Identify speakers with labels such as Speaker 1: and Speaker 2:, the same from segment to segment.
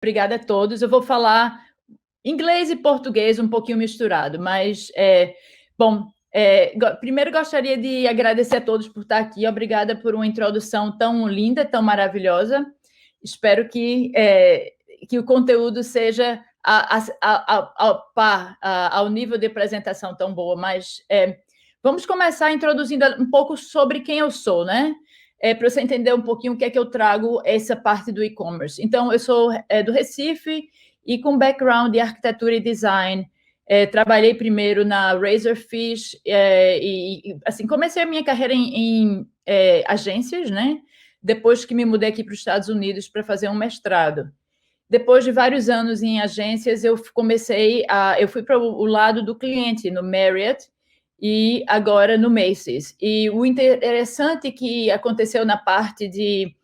Speaker 1: Obrigada a todos. Eu vou falar inglês e português um pouquinho misturado, mas, primeiro gostaria de agradecer a todos por estar aqui. Obrigada por uma introdução tão linda, tão maravilhosa. Espero que o conteúdo seja ao nível de apresentação tão boa, mas vamos começar introduzindo um pouco sobre quem eu sou, né? Para você entender um pouquinho o que é que eu trago essa parte do e-commerce. Então, eu sou do Recife e com background de arquitetura e design. Trabalhei primeiro na Razorfish e assim, comecei a minha carreira em agências, né? Depois que me mudei aqui para os Estados Unidos para fazer um mestrado. Depois de vários anos em agências, eu fui para o lado do cliente, no Marriott, e agora no Macys. E o interessante que aconteceu na parte de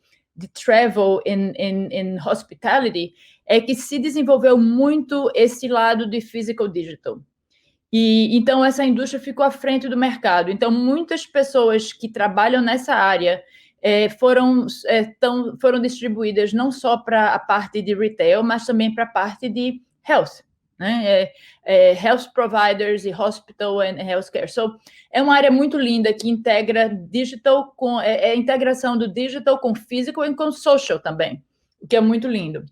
Speaker 1: travel in hospitality é que se desenvolveu muito esse lado de physical digital. E então essa indústria ficou à frente do mercado. Então muitas pessoas que trabalham nessa área foram distribuídas não só para a parte de retail, mas também para a parte de health, né? Health providers e hospital and healthcare. So, é uma área muito linda que integra digital com a integração do digital com physical e com social também, o que é muito lindo.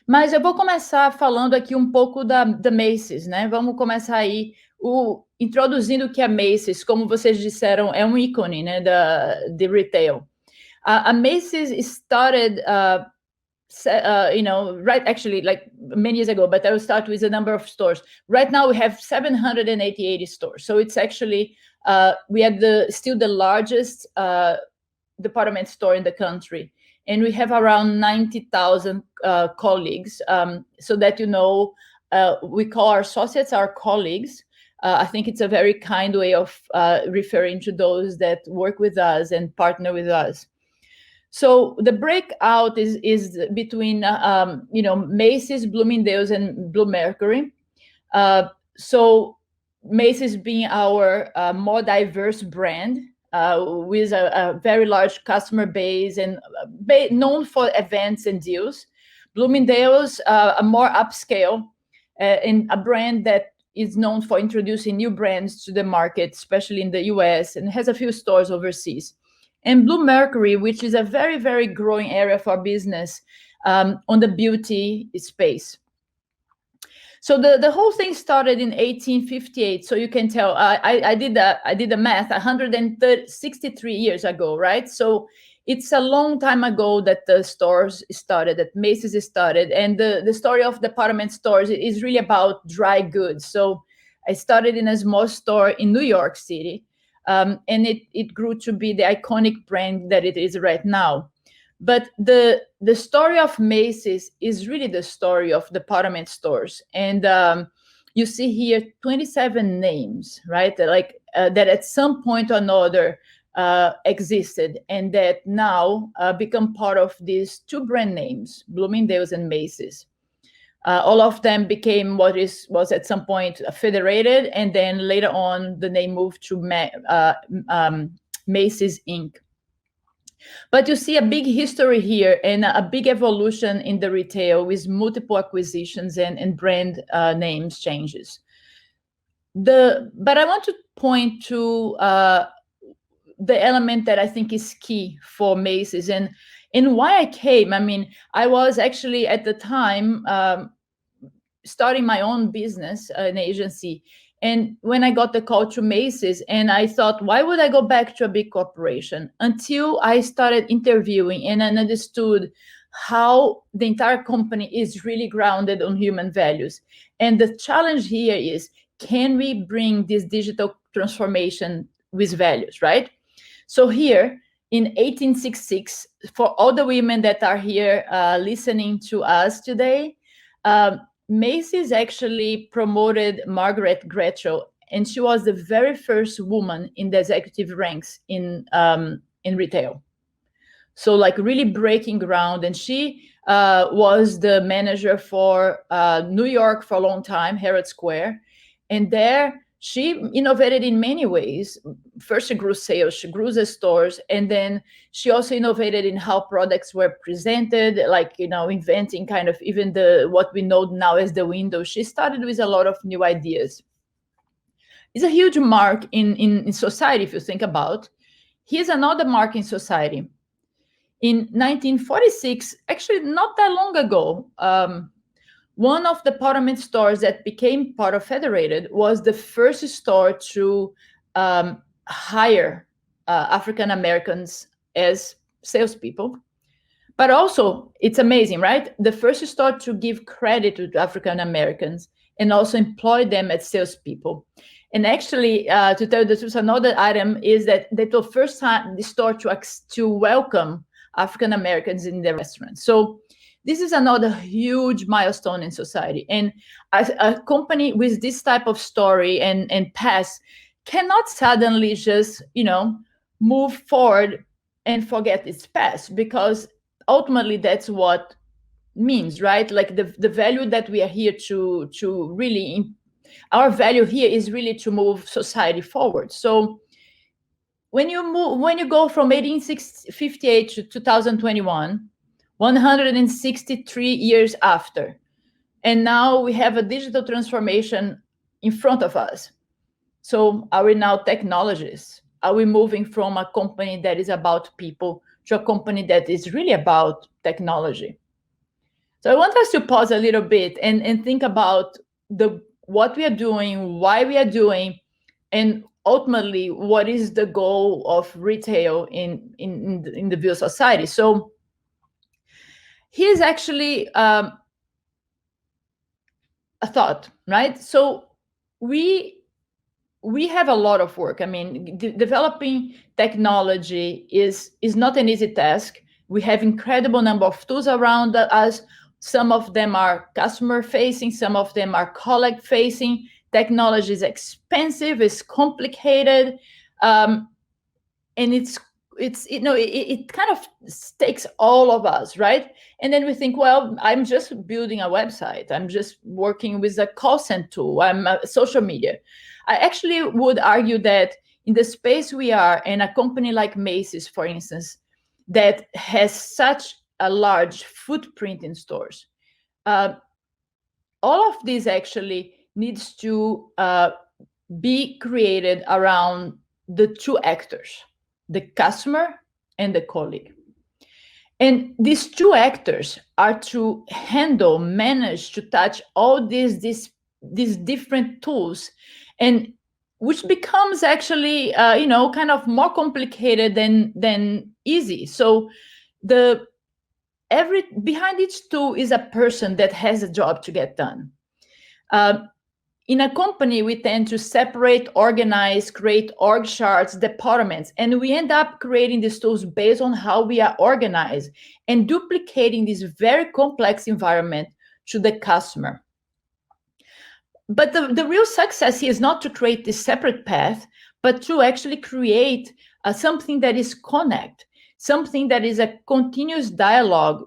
Speaker 1: Mas eu vou começar falando aqui um pouco da Macys, né? Vamos começar aí introduzindo o que é a Macys, como vocês disseram, é um ícone, né, de retail. A Macys started actually, like many years ago, but I will start with the number of stores. Right now, we have 788 stores. So it's actually, we are still the largest department store in the country. And we have around 90,000 colleagues. So that, we call our associates our colleagues. I think it's a very kind way of referring to those that work with us and partner with us. So the breakout is between, Macys, Bloomingdale's, and Bluemercury. So Macys being our more diverse brand with a very large customer base and known for events and deals. Bloomingdale's, a more upscale and a brand that is known for introducing new brands to the market, especially in the US, and has a few stores overseas. And Bluemercury, which is a very, very growing area for business on the beauty space. So the whole thing started in 1858. So you can tell, I did the math, 163 years ago, right? So it's a long time ago that the stores started, that Macys started. And the story of department stores is really about dry goods. So I started in a small store in New York City. And it grew to be the iconic brand that it is right now. But the story of Macys is really the story of department stores. And you see here 27 names, right? That at some point or another existed and that now become part of these two brand names, Bloomingdale's and Macys. All of them became what was at some point federated, and then later on the name moved to Macys Inc. But you see a big history here and a big evolution in the retail with multiple acquisitions and brand names changes. But I want to point to the element that I think is key for Macys and why I came. I mean, I was actually at the time starting my own business, an agency. And when I got the call to Macys, and I thought, why would I go back to a big corporation? Until I started interviewing and I understood how the entire company is really grounded on human values. And the challenge here is, can we bring this digital transformation with values, right? So here in 1866, for all the women that are here listening to us today, Macys actually promoted Margaret Gretschel, and she was the very first woman in the executive ranks in retail. So like really breaking ground. And she was the manager for New York for a long time, Herald Square. And there she innovated in many ways. First, she grew sales, she grew the stores, and then she also innovated in how products were presented, like, inventing kind of even what we know now as the window. She started with a lot of new ideas. It's a huge mark in society, if you think about. Here's another mark in society. In 1946, actually not that long ago, one of the department stores that became part of Federated was the first store to hire African Americans as salespeople. But also, it's amazing, right? The first store to give credit to African Americans and also employ them as salespeople. And actually, to tell you the truth, another item is that they were the first time the store to welcome African Americans in the restaurant. So this is another huge milestone in society. And as a company with this type of story and past cannot suddenly just, move forward and forget its past, because ultimately that's what means, right? Like the value that we are here to really, our value here is really to move society forward. So when you go from 1858 to 2021, 163 years after, and now we have a digital transformation in front of us. So are we now technologists? Are we moving from a company that is about people to a company that is really about technology? So I want us to pause a little bit and think about what we are doing, why we are doing, and ultimately what is the goal of retail in the view of society. So here's actually a thought, right? So we have a lot of work. I mean, developing technology is not an easy task. We have incredible number of tools around us. Some of them are customer facing, some of them are colleague facing. Technology is expensive, it's complicated, and it kind of takes all of us, right? And then we think, well, I'm just building a website, I'm just working with a call center tool, I'm social media. I actually would argue that in the space we are, in a company like Macys, for instance, that has such a large footprint in stores, all of this actually needs to be created around the two actors, the customer and the colleague. And these two actors are to handle, manage to touch all these different tools, and which becomes actually, kind of more complicated than easy. So behind each tool is a person that has a job to get done. In a company, we tend to separate, organize, create org charts, departments, and we end up creating these tools based on how we are organized and duplicating this very complex environment to the customer. But the real success here is not to create this separate path, but to actually create something that is connect, something that is a continuous dialogue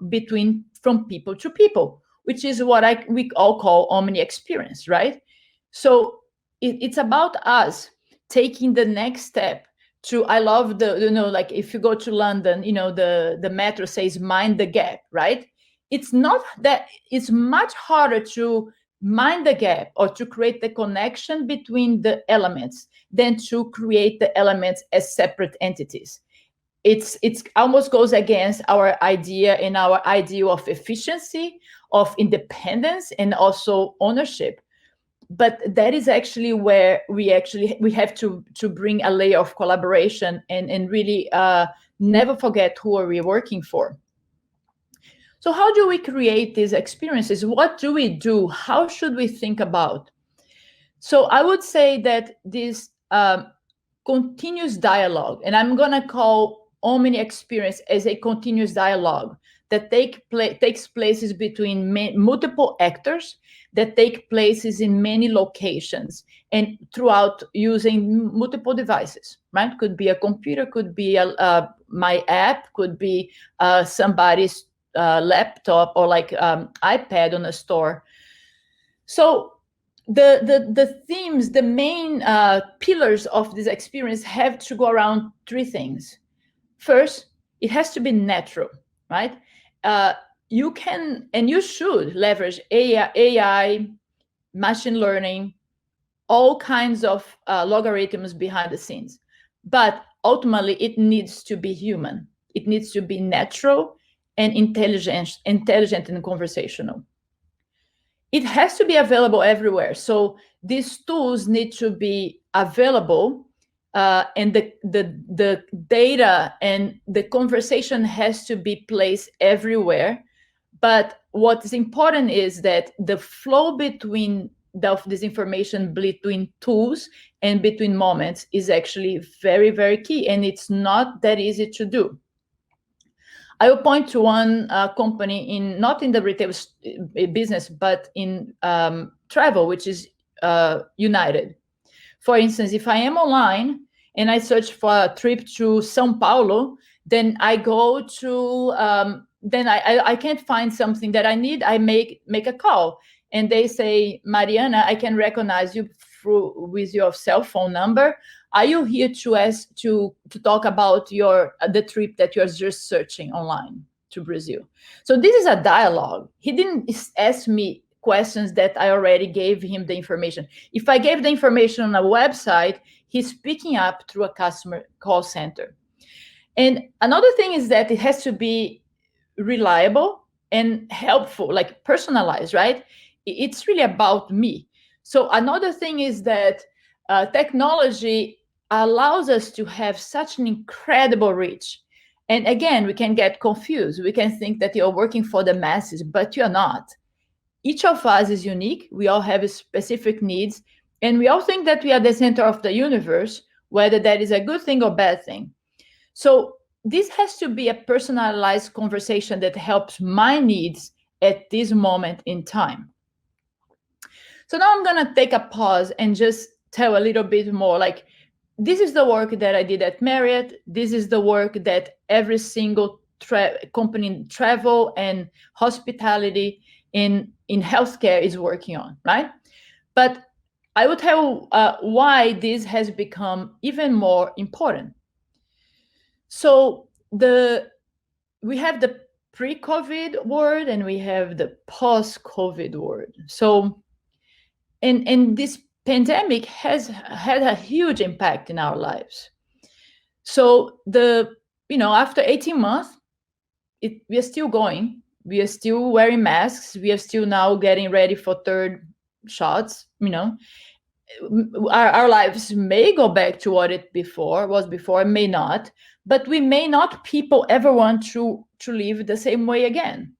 Speaker 1: from people to people, which is what we all call Omni experience, right? So it's about us taking the next step to, I love like if you go to London, the metro says mind the gap, right? It's not that, it's much harder to mind the gap or to create the connection between the elements than to create the elements as separate entities. It's almost goes against our idea and our ideal of efficiency, of independence, and also ownership. But that is actually where we have to bring a layer of collaboration and really never forget who are we working for. So how do we create these experiences? What do we do? How should we think about? So I would say that this continuous dialogue, and I'm going to call Omni experience as a continuous dialogue that takes places between multiple actors, that take places in many locations and throughout using multiple devices, right? Could be a computer, could be my app, could be somebody's laptop or like iPad on a store. So the themes, the main pillars of this experience have to go around three things. First, it has to be natural, right? You can and you should leverage AI, machine learning, all kinds of logarithms behind the scenes. But ultimately, it needs to be human. It needs to be natural and intelligent and conversational. It has to be available everywhere. So these tools need to be available, and the data and the conversation has to be placed everywhere. But what is important is that the flow between this information between tools and between moments is actually very, very key, and it's not that easy to do. I will point to one company not in the retail business, but in travel, which is United. For instance, if I am online and I search for a trip to São Paulo, then I go to, then I can't find something that I need. I make a call, and they say, Mariana, I can recognize you with your cell phone number. Are you here to talk about the trip that you're just searching online to Brazil? So this is a dialogue. He didn't ask me questions that I already gave him the information. If I gave the information on a website, he's picking up through a customer call center. And another thing is that it has to be reliable and helpful, like personalized, right? It's really about me. So another thing is that technology allows us to have such an incredible reach. And again, we can get confused. We can think that you're working for the masses, but you're not. Each of us is unique. We all have specific needs. And we all think that we are the center of the universe, whether that is a good thing or bad thing. So this has to be a personalized conversation that helps my needs at this moment in time. So now I'm going to take a pause and just tell a little bit more, like, this is the work that I did at Marriott. This is the work that every single company in travel and hospitality in healthcare is working on, right? But I will tell why this has become even more important. So we have the pre-COVID world and we have the post-COVID world. So, and this pandemic has had a huge impact in our lives. So after 18 months, we are still going. We are still wearing masks. We are still now getting ready for third shots. Our lives may go back to what it was before, may not, but we may not people ever want to live the same way again.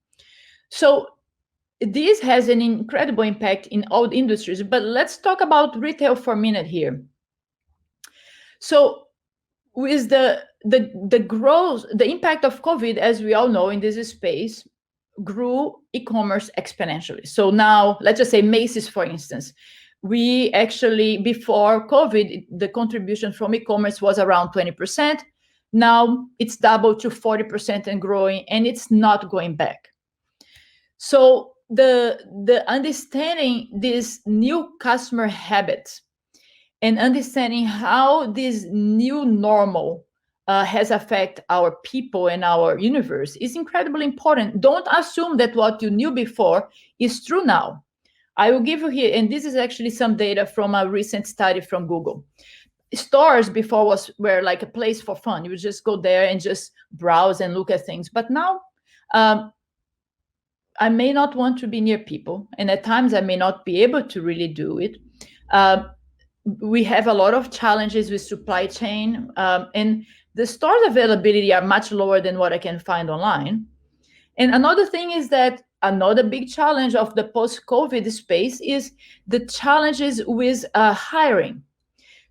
Speaker 1: So this has an incredible impact in all industries, but let's talk about retail for a minute here. So with the growth, the impact of COVID, as we all know in this space, grew e-commerce exponentially. So now, let's just say Macys, for instance, we actually, before COVID, the contribution from e-commerce was around 20%. Now it's doubled to 40% and growing, and it's not going back. So the understanding these new customer habits and understanding how this new normal has affected our people and our universe is incredibly important. Don't assume that what you knew before is true now. I will give you here, and this is actually some data from a recent study from Google. Stores before were like a place for fun. You would just go there and just browse and look at things. But now I may not want to be near people, and at times I may not be able to really do it. We have a lot of challenges with supply chain, and the store's availability are much lower than what I can find online. And another thing is that another big challenge of the post-COVID space is the challenges with hiring.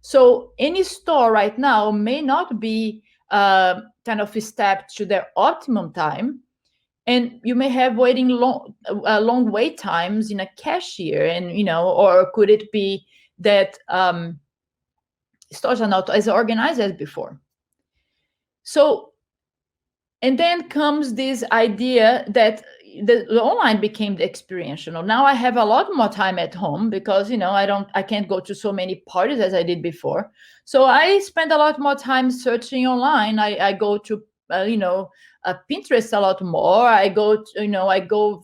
Speaker 1: So any store right now may not be kind of stepped to their optimum time, and you may have waiting long wait times in a cashier, and or could it be that stores are not as organized as before? So, and then comes this idea that the online became the experiential. Now I have a lot more time at home because, I can't go to so many parties as I did before. So I spend a lot more time searching online. I go to, Pinterest a lot more. I go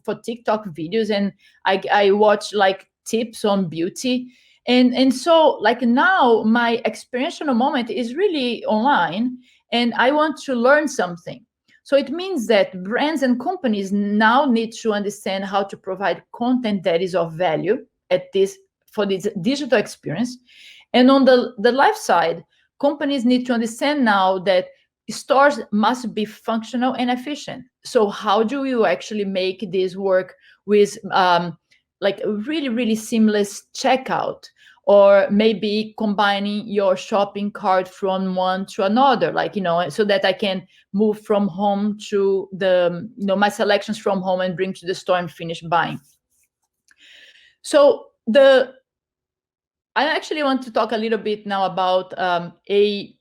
Speaker 1: for TikTok videos, and I watch like tips on beauty. And so like now my experiential moment is really online, and I want to learn something. So it means that brands and companies now need to understand how to provide content that is of value for this digital experience. And on the life side, companies need to understand now that stores must be functional and efficient. So how do you actually make this work with like a really, really seamless checkout? Or maybe combining your shopping cart from one to another, so that I can move from home to my selections from home and bring to the store and finish buying. So I actually want to talk a little bit now about a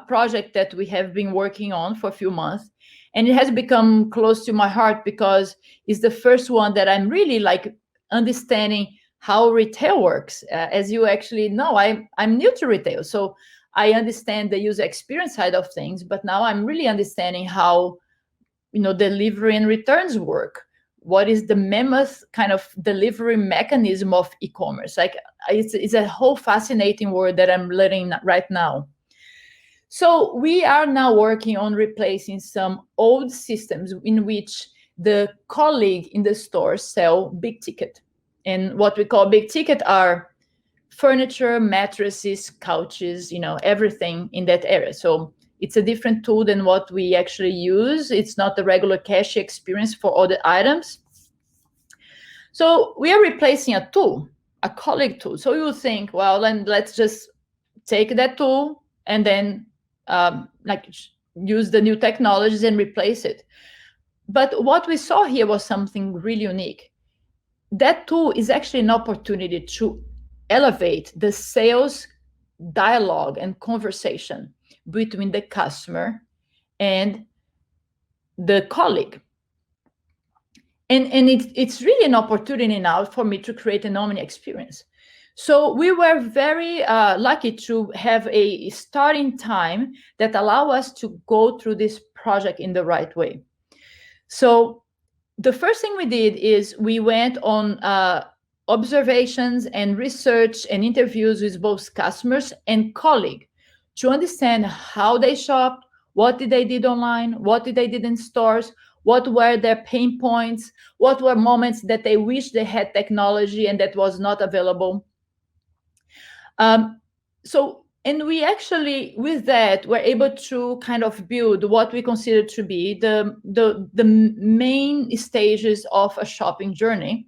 Speaker 1: project that we have been working on for a few months, and it has become close to my heart because it's the first one that I'm really like understanding how retail works. As you actually know, I'm new to retail, so I understand the user experience side of things, but now I'm really understanding how delivery and returns work. What is the mammoth kind of delivery mechanism of e-commerce? Like it's a whole fascinating word that I'm learning right now. So we are now working on replacing some old systems in which the colleague in the store sell big ticket. And what we call big ticket are furniture, mattresses, couches, everything in that area. So it's a different tool than what we actually use. It's not the regular cash experience for all the items. So we are replacing a tool, a colleague tool. So you will think, well, then let's just take that tool and then use the new technologies and replace it. But what we saw here was something really unique. That tool is actually an opportunity to elevate the sales dialogue and conversation between the customer and the colleague. And it's really an opportunity now for me to create an Omni experience. So we were very lucky to have a starting time that allow us to go through this project in the right way. So the first thing we did is we went on observations and research and interviews with both customers and colleagues to understand how they shopped, what did they did online, what did they did in stores, what were their pain points, what were moments that they wish they had technology and that was not available. And we actually, with that, were able to kind of build what we consider to be the main stages of a shopping journey.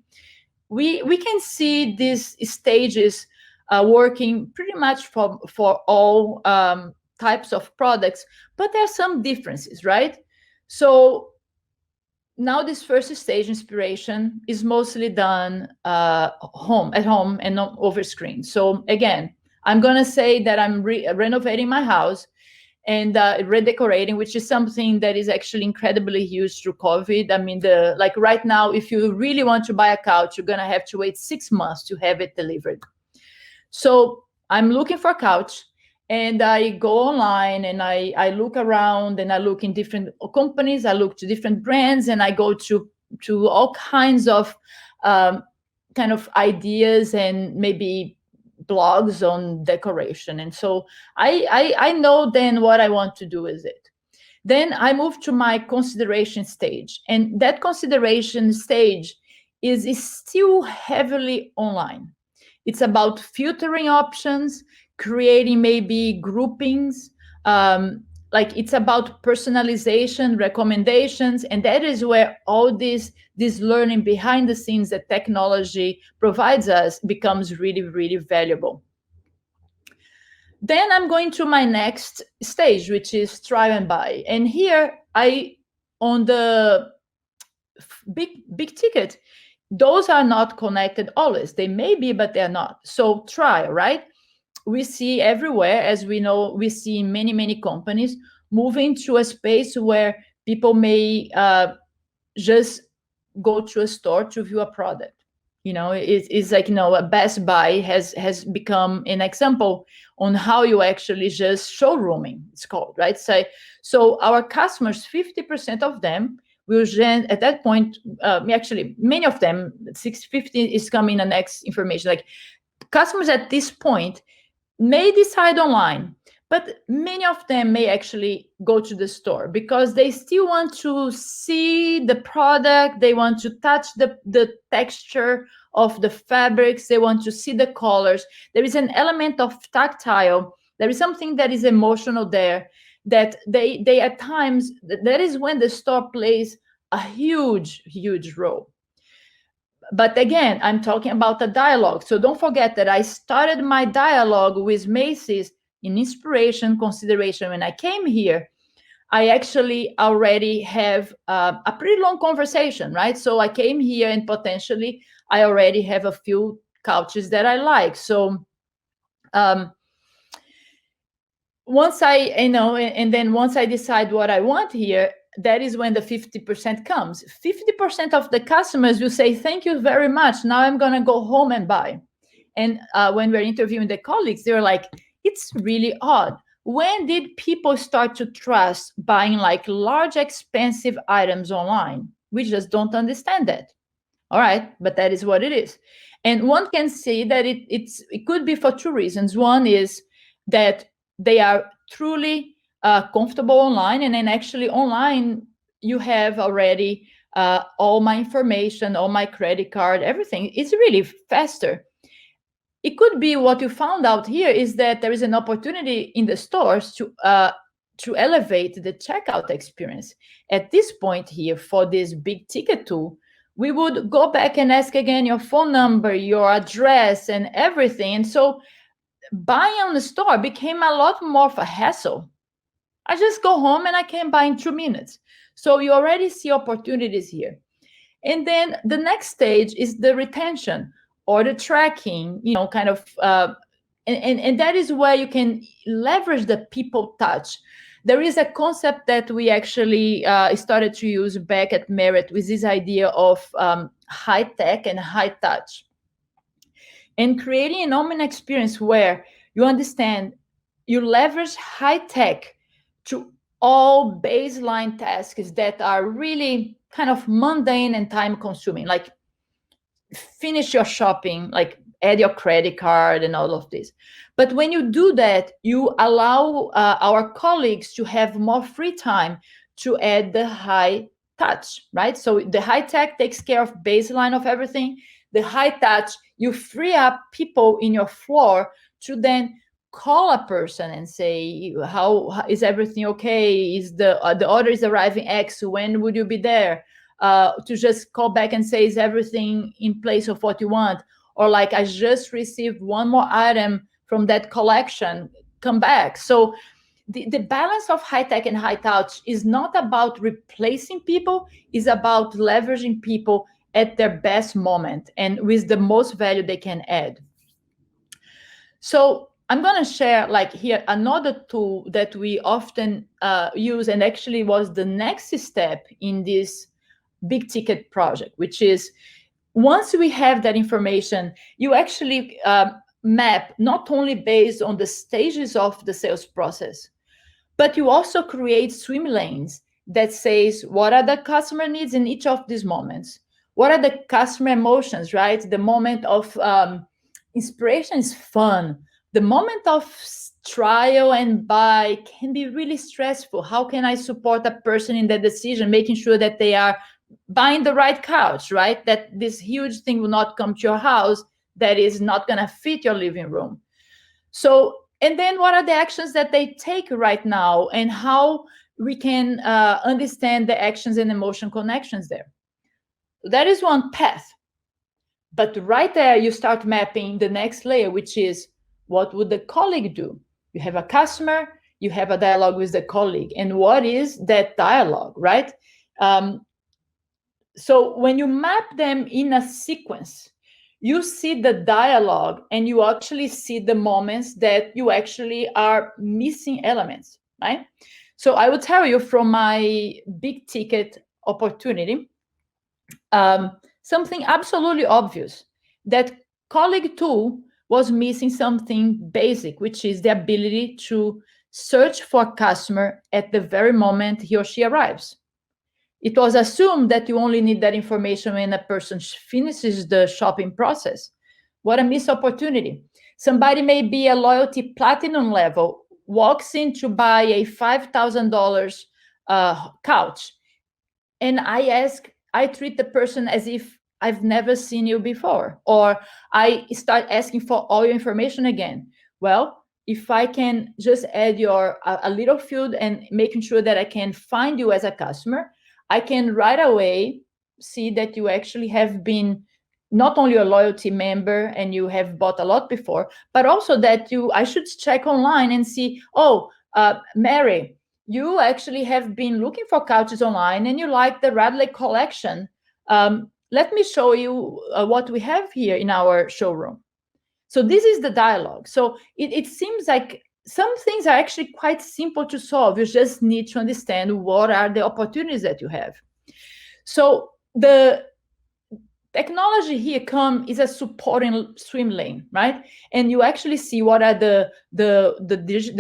Speaker 1: We can see these stages working pretty much for all types of products, but there are some differences, right? So now this first stage, inspiration, is mostly done at home and not over screen. So again, I'm going to say that I'm renovating my house and redecorating, which is something that is actually incredibly huge through COVID. I mean, right now, if you really want to buy a couch, you're going to have to wait 6 months to have it delivered. So I'm looking for a couch, and I go online and I look around and I look in different companies. I look to different brands, and I go to all kinds of kind of ideas and maybe blogs on decoration. And so I know then what I want to do with it. Then I move to my consideration stage. And that consideration stage is still heavily online. It's about filtering options, creating maybe groupings, it's about personalization, recommendations, and that is where all this learning behind the scenes that technology provides us becomes really, really valuable. Then I'm going to my next stage, which is try and buy. And here on the big ticket, those are not connected always. They may be, but they're not. So try, right? We see everywhere, as we know, we see many, many companies moving to a space where people may just go to a store to view a product. It's like, a Best Buy has become an example on how you actually just showrooming, it's called, right? So our customers, 50% of them will at that point, actually many of them, 650 is coming the next information, like customers at this point may decide online, but many of them may actually go to the store because they still want to see the product. They want to touch the texture of the fabrics. They want to see the colors. There is an element of tactile. There is something that is emotional there that they at times, that is when the store plays a huge, huge role. But again, I'm talking about a dialogue. So don't forget that I started my dialogue with Macys in inspiration, consideration. When I came here, I actually already have a pretty long conversation, right? So I came here and potentially I already have a few couches that I like. So once and then once I decide what I want here, that is when the 50% comes. 50% of the customers will say, thank you very much. Now I'm going to go home and buy. And when we're interviewing the colleagues, they're like, it's really odd. When did people start to trust buying like large, expensive items online? We just don't understand that. All right, but that is what it is. And one can see that it could be for two reasons. One is that they are truly comfortable online, and then actually online you have already all my information, all my credit card, everything. It's really faster. It could be what you found out here is that there is an opportunity in the stores to elevate the checkout experience. At this point here, for this big ticket tool, we would go back and ask again your phone number, your address, and everything. And so buying on the store became a lot more of a hassle. I just go home and I can buy in 2 minutes. So you already see opportunities here. And then the next stage is the retention or the tracking, kind of, and that is where you can leverage the people touch. There is a concept that we actually started to use back at Merit with this idea of high tech and high touch. And creating an Omni experience where you understand, you leverage high tech to all baseline tasks that are really kind of mundane and time consuming, like finish your shopping, like add your credit card and all of this. But when you do that, you allow our colleagues to have more free time to add the high touch, right? So the high tech takes care of baseline of everything. The high touch, you free up people in your floor to then call a person and say, how is everything okay? Is the order is arriving X, when would you be there? To just call back and say, is everything in place of what you want? Or like, I just received one more item from that collection, come back. So the balance of high tech and high touch is not about replacing people, it's about leveraging people at their best moment and with the most value they can add. So I'm going to share like here another tool that we often use, and actually was the next step in this big ticket project, which is once we have that information, you actually map not only based on the stages of the sales process, but you also create swim lanes that says what are the customer needs in each of these moments, what are the customer emotions, right? The moment of inspiration is fun. The moment of trial and buy can be really stressful. How can I support a person in that decision, making sure that they are buying the right couch, right? That this huge thing will not come to your house that is not going to fit your living room. So, and then what are the actions that they take right now, and how we can understand the actions and emotion connections there. That is one path. But right there, you start mapping the next layer, which is what would the colleague do? You have a customer, you have a dialogue with the colleague. And what is that dialogue, right? So when you map them in a sequence, you see the dialogue and you actually see the moments that you actually are missing elements, right? So I will tell you from my big ticket opportunity, something absolutely obvious, that colleague tool was missing something basic, which is the ability to search for a customer at the very moment he or she arrives. It was assumed that you only need that information when a person finishes the shopping process. What a missed opportunity. Somebody may be a loyalty platinum level, walks in to buy a $5,000 couch, and I treat the person as if I've never seen you before, or I start asking for all your information again. Well, if I can just add a little field and making sure that I can find you as a customer, I can right away see that you actually have been not only a loyalty member and you have bought a lot before, but also that I should check online and see, Mary, you actually have been looking for couches online and you like the Radley collection. Let me show you what we have here in our showroom. So this is the dialogue. So it seems like some things are actually quite simple to solve. You just need to understand what are the opportunities that you have. So the technology here is a supporting swim lane, right? And you actually see what are the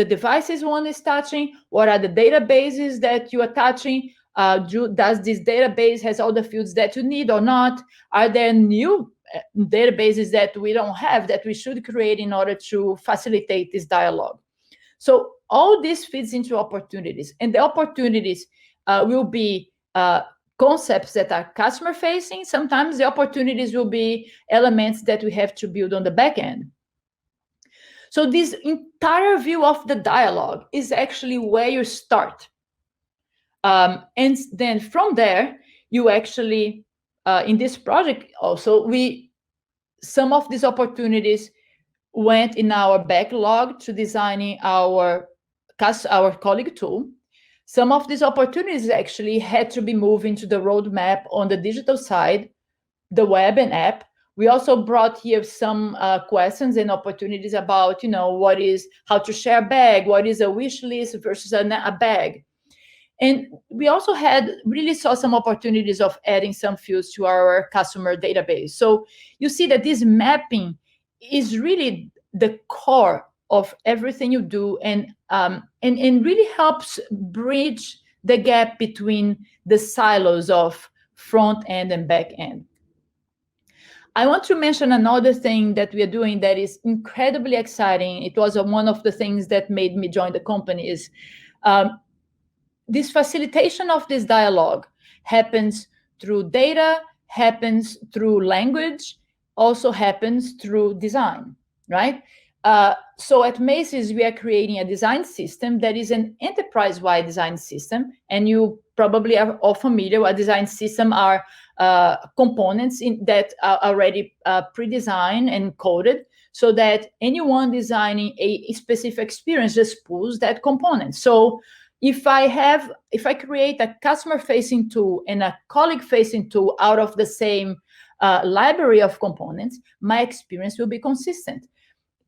Speaker 1: devices one is touching, what are the databases that you are touching. Does this database has all the fields that you need or not? Are there new databases that we don't have that we should create in order to facilitate this dialogue? So all this fits into opportunities, and the opportunities will be concepts that are customer facing. Sometimes the opportunities will be elements that we have to build on the back end. So this entire view of the dialogue is actually where you start. And then from there, you actually, in this project also, some of these opportunities went in our backlog to designing our colleague tool. Some of these opportunities actually had to be moved into the roadmap on the digital side, the web and app. We also brought here some questions and opportunities about, how to share a bag, what is a wish list versus a bag. And we also really saw some opportunities of adding some fields to our customer database. So you see that this mapping is really the core of everything you do, and really helps bridge the gap between the silos of front end and back end. I want to mention another thing that we are doing that is incredibly exciting. It was one of the things that made me join the company is this facilitation of this dialogue happens through data, happens through language, also happens through design, right? So at Macys, we are creating a design system that is an enterprise-wide design system. And you probably are all familiar with design system are components that are already pre-designed and coded so that anyone designing a specific experience just pulls that component. So if I create a customer-facing tool and a colleague-facing tool out of the same library of components, my experience will be consistent.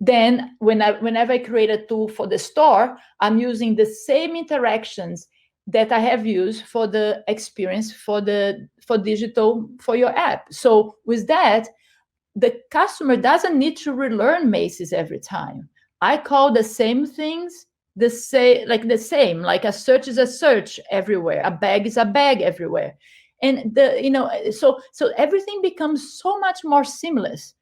Speaker 1: Then whenever I create a tool for the store, I'm using the same interactions that I have used for the experience for digital for your app. So with that, the customer doesn't need to relearn Macys every time. I call the same things the same, like a search is a search everywhere, a bag is a bag everywhere. And so everything becomes so much more seamless.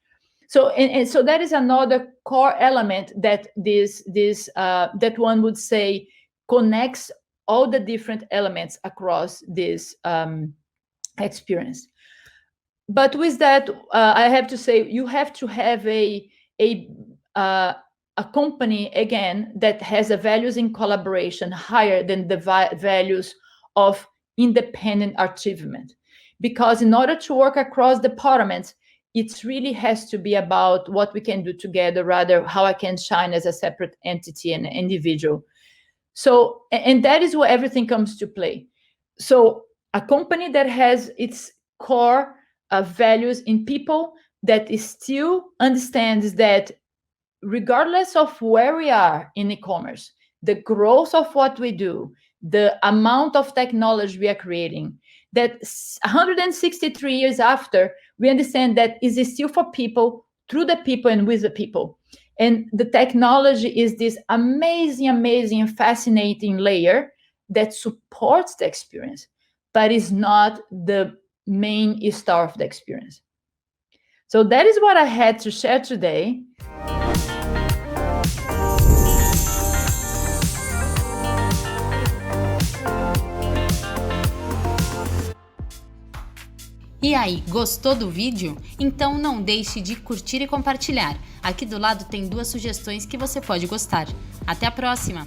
Speaker 1: So so that is another core element that that one would say connects all the different elements across this experience. But with that, I have to say you have to have a company again that has the values in collaboration higher than the values of independent achievement, because in order to work across departments, it really has to be about what we can do together, rather how I can shine as a separate entity and individual. So, and that is where everything comes to play. So a company that has its core values in people, that is still understands that regardless of where we are in e-commerce, the growth of what we do, the amount of technology we are creating, that 163 years after, we understand that it is still for people, through the people, and with the people. And the technology is this amazing, amazing, fascinating layer that supports the experience, but is not the main star of the experience. So that is what I had to share today.
Speaker 2: E aí, gostou do vídeo? Então não deixe de curtir e compartilhar. Aqui do lado tem 2 sugestões que você pode gostar. Até a próxima!